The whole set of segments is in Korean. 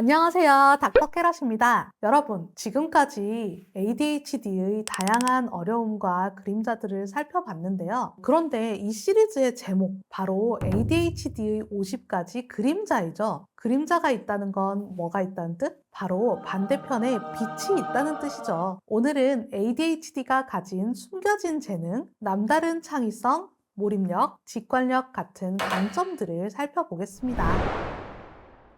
안녕하세요. 닥터캐럿입니다. 여러분, 지금까지 ADHD의 다양한 어려움과 그림자들을 살펴봤는데요. 그런데 이 시리즈의 제목, 바로 ADHD의 50가지 그림자이죠. 그림자가 있다는 건 뭐가 있다는 뜻? 바로 반대편에 빛이 있다는 뜻이죠. 오늘은 ADHD가 가진 숨겨진 재능, 남다른 창의성, 몰입력, 직관력 같은 강점들을 살펴보겠습니다.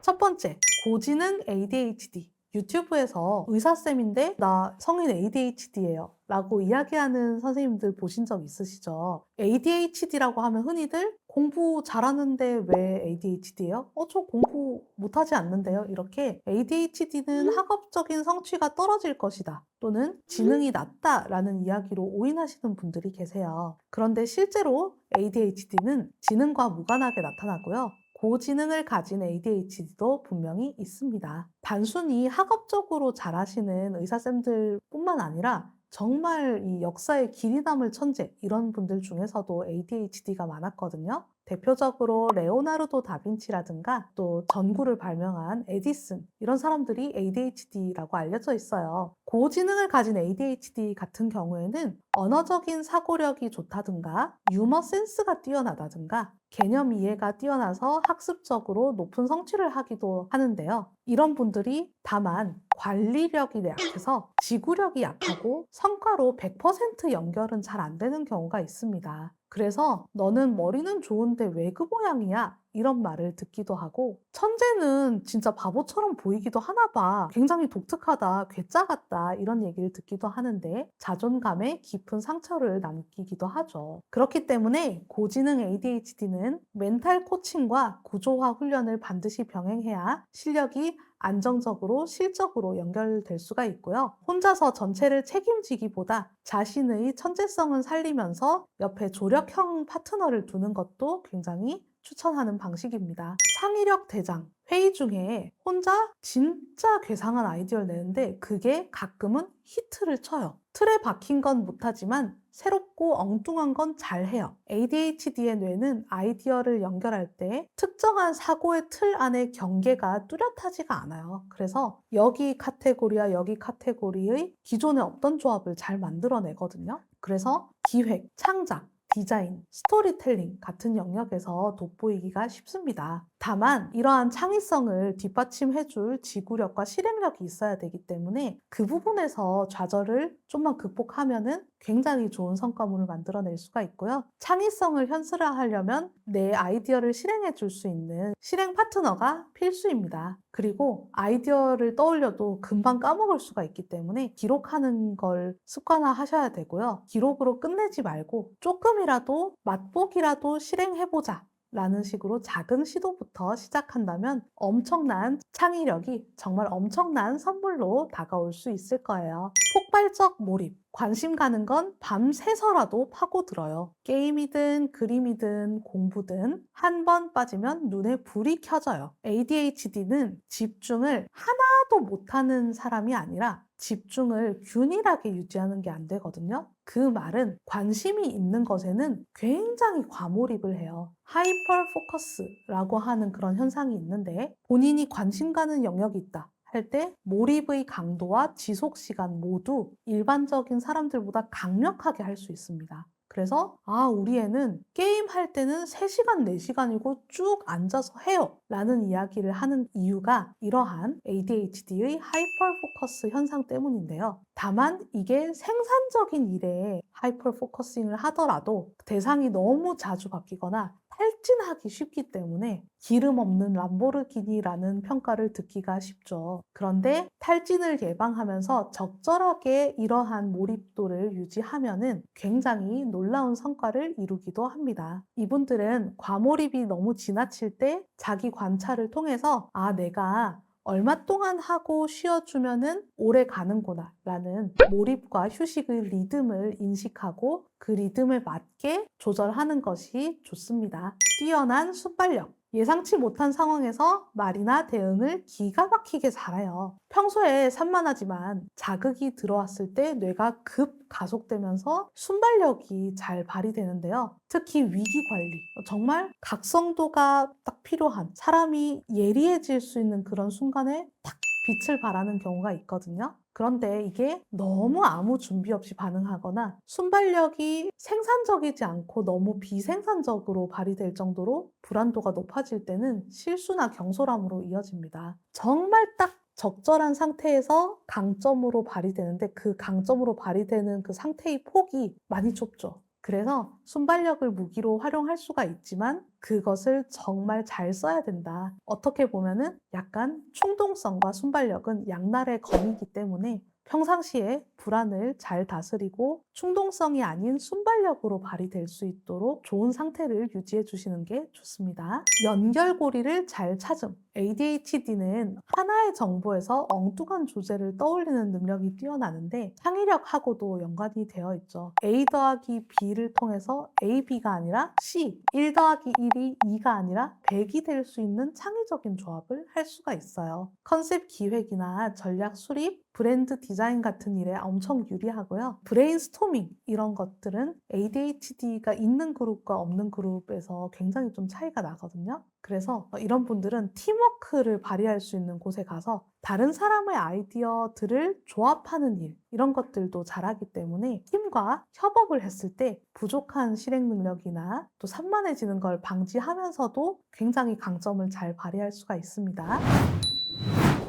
첫 번째, 고지능 ADHD. 유튜브에서 의사쌤인데 나 성인 ADHD예요 라고 이야기하는 선생님들 보신 적 있으시죠? ADHD라고 하면 흔히들 공부 잘하는데 왜 ADHD예요? 저 공부 못하지 않는데요? 이렇게 ADHD는 학업적인 성취가 떨어질 것이다 또는 지능이 낮다라는 이야기로 오인하시는 분들이 계세요. 그런데 실제로 ADHD는 지능과 무관하게 나타나고요. 고지능을 가진 ADHD도 분명히 있습니다. 단순히 학업적으로 잘하시는 의사쌤들뿐만 아니라 정말 이 역사에 길이 남을 천재 이런 분들 중에서도 ADHD가 많았거든요. 대표적으로 레오나르도 다빈치라든가 또 전구를 발명한 에디슨 이런 사람들이 ADHD라고 알려져 있어요. 고지능을 가진 ADHD 같은 경우에는 언어적인 사고력이 좋다든가 유머 센스가 뛰어나다든가 개념 이해가 뛰어나서 학습적으로 높은 성취를 하기도 하는데요. 이런 분들이 다만 관리력이 약해서 지구력이 약하고 성과로 100% 연결은 잘 안 되는 경우가 있습니다. 그래서 너는 머리는 좋은데 왜 그 모양이야? 이런 말을 듣기도 하고 천재는 진짜 바보처럼 보이기도 하나 봐. 굉장히 독특하다, 괴짜 같다 이런 얘기를 듣기도 하는데 자존감에 깊은 상처를 남기기도 하죠. 그렇기 때문에 고지능 ADHD는 멘탈 코칭과 구조화 훈련을 반드시 병행해야 실력이 안정적으로 실적으로 연결될 수가 있고요. 혼자서 전체를 책임지기보다 자신의 천재성은 살리면서 옆에 조력형 파트너를 두는 것도 굉장히 추천하는 방식입니다. 창의력 대장. 회의 중에 혼자 진짜 괴상한 아이디어를 내는데 그게 가끔은 히트를 쳐요. 틀에 박힌 건 못하지만 새롭고 엉뚱한 건 잘해요. ADHD의 뇌는 아이디어를 연결할 때 특정한 사고의 틀 안에 경계가 뚜렷하지가 않아요. 그래서 여기 카테고리와 여기 카테고리의 기존에 없던 조합을 잘 만들어내거든요. 그래서 기획, 창작, 디자인, 스토리텔링 같은 영역에서 돋보이기가 쉽습니다. 다만 이러한 창의성을 뒷받침해줄 지구력과 실행력이 있어야 되기 때문에 그 부분에서 좌절을 좀만 극복하면은 굉장히 좋은 성과물을 만들어낼 수가 있고요. 창의성을 현실화하려면 내 아이디어를 실행해 줄 수 있는 실행 파트너가 필수입니다. 그리고 아이디어를 떠올려도 금방 까먹을 수가 있기 때문에 기록하는 걸 습관화하셔야 되고요. 기록으로 끝내지 말고 조금이라도 맛보기라도 실행해보자. 라는 식으로 작은 시도부터 시작한다면 엄청난 창의력이 정말 엄청난 선물로 다가올 수 있을 거예요. 폭발적 몰입. 관심 가는 건 밤새서라도 파고들어요. 게임이든 그림이든 공부든 한 번 빠지면 눈에 불이 켜져요. ADHD는 집중을 하나도 못하는 사람이 아니라 집중을 균일하게 유지하는 게 안 되거든요. 그 말은 관심이 있는 것에는 굉장히 과몰입을 해요. 하이퍼 포커스라고 하는 그런 현상이 있는데 본인이 관심 가는 영역이 있다. 할 때 몰입의 강도와 지속 시간 모두 일반적인 사람들보다 강력하게 할 수 있습니다. 그래서 우리 애는 게임할 때는 3시간, 4시간이고 쭉 앉아서 해요 라는 이야기를 하는 이유가 이러한 ADHD의 하이퍼 포커스 현상 때문인데요. 다만 이게 생산적인 일에 하이퍼 포커싱을 하더라도 대상이 너무 자주 바뀌거나 탈진하기 쉽기 때문에 기름 없는 람보르기니라는 평가를 듣기가 쉽죠. 그런데 탈진을 예방하면서 적절하게 이러한 몰입도를 유지하면은 굉장히 놀라운 성과를 이루기도 합니다. 이분들은 과몰입이 너무 지나칠 때 자기 관찰을 통해서 내가 얼마 동안 하고 쉬어주면은 오래 가는구나 라는 몰입과 휴식의 리듬을 인식하고 그 리듬에 맞게 조절하는 것이 좋습니다. 뛰어난 순발력. 예상치 못한 상황에서 말이나 대응을 기가 막히게 잘해요. 평소에 산만하지만 자극이 들어왔을 때 뇌가 급 가속되면서 순발력이 잘 발휘되는데요. 특히 위기 관리, 정말 각성도가 딱 필요한 사람이 예리해질 수 있는 그런 순간에 탁 빛을 발하는 경우가 있거든요. 그런데 이게 너무 아무 준비 없이 반응하거나 순발력이 생산적이지 않고 너무 비생산적으로 발휘될 정도로 불안도가 높아질 때는 실수나 경솔함으로 이어집니다. 정말 딱 적절한 상태에서 강점으로 발휘되는데 그 강점으로 발휘되는 그 상태의 폭이 많이 좁죠. 그래서 순발력을 무기로 활용할 수가 있지만 그것을 정말 잘 써야 된다. 어떻게 보면은 약간 충동성과 순발력은 양날의 검이기 때문에 평상시에 불안을 잘 다스리고 충동성이 아닌 순발력으로 발휘될 수 있도록 좋은 상태를 유지해 주시는 게 좋습니다. 연결고리를 잘 찾음. ADHD는 하나의 정보에서 엉뚱한 조제를 떠올리는 능력이 뛰어나는데 창의력하고도 연관이 되어 있죠. A 더하기 B를 통해서 A, B가 아니라 C, 1 더하기 1이 2가 아니라 100이 될 수 있는 창의적인 조합을 할 수가 있어요. 컨셉 기획이나 전략 수립, 브랜드 디자인 같은 일에 엄청 유리하고요. 브레인스토밍 이런 것들은 ADHD가 있는 그룹과 없는 그룹에서 굉장히 좀 차이가 나거든요. 그래서 이런 분들은 팀워크를 발휘할 수 있는 곳에 가서 다른 사람의 아이디어들을 조합하는 일, 이런 것들도 잘하기 때문에 팀과 협업을 했을 때 부족한 실행 능력이나 또 산만해지는 걸 방지하면서도 굉장히 강점을 잘 발휘할 수가 있습니다.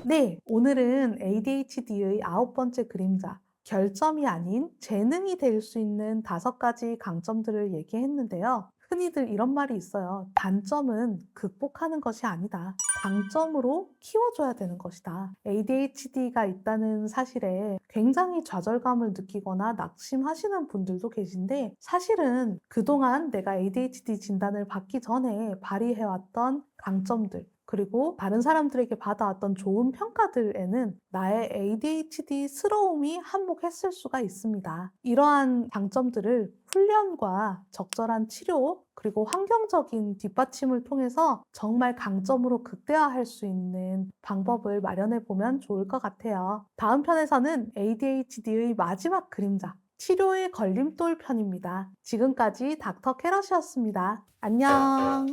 네, 오늘은 ADHD의 9번째 그림자, 결점이 아닌 재능이 될 수 있는 5가지 강점들을 얘기했는데요. 흔히들 이런 말이 있어요. 단점은 극복하는 것이 아니다. 강점으로 키워줘야 되는 것이다. ADHD가 있다는 사실에 굉장히 좌절감을 느끼거나 낙심하시는 분들도 계신데 사실은 그동안 내가 ADHD 진단을 받기 전에 발휘해왔던 강점들, 그리고 다른 사람들에게 받아왔던 좋은 평가들에는 나의 ADHD스러움이 한몫했을 수가 있습니다. 이러한 장점들을 훈련과 적절한 치료, 그리고 환경적인 뒷받침을 통해서 정말 강점으로 극대화할 수 있는 방법을 마련해 보면 좋을 것 같아요. 다음 편에서는 ADHD의 마지막 그림자, 치료의 걸림돌 편입니다. 지금까지 닥터 캐럿이었습니다. 안녕!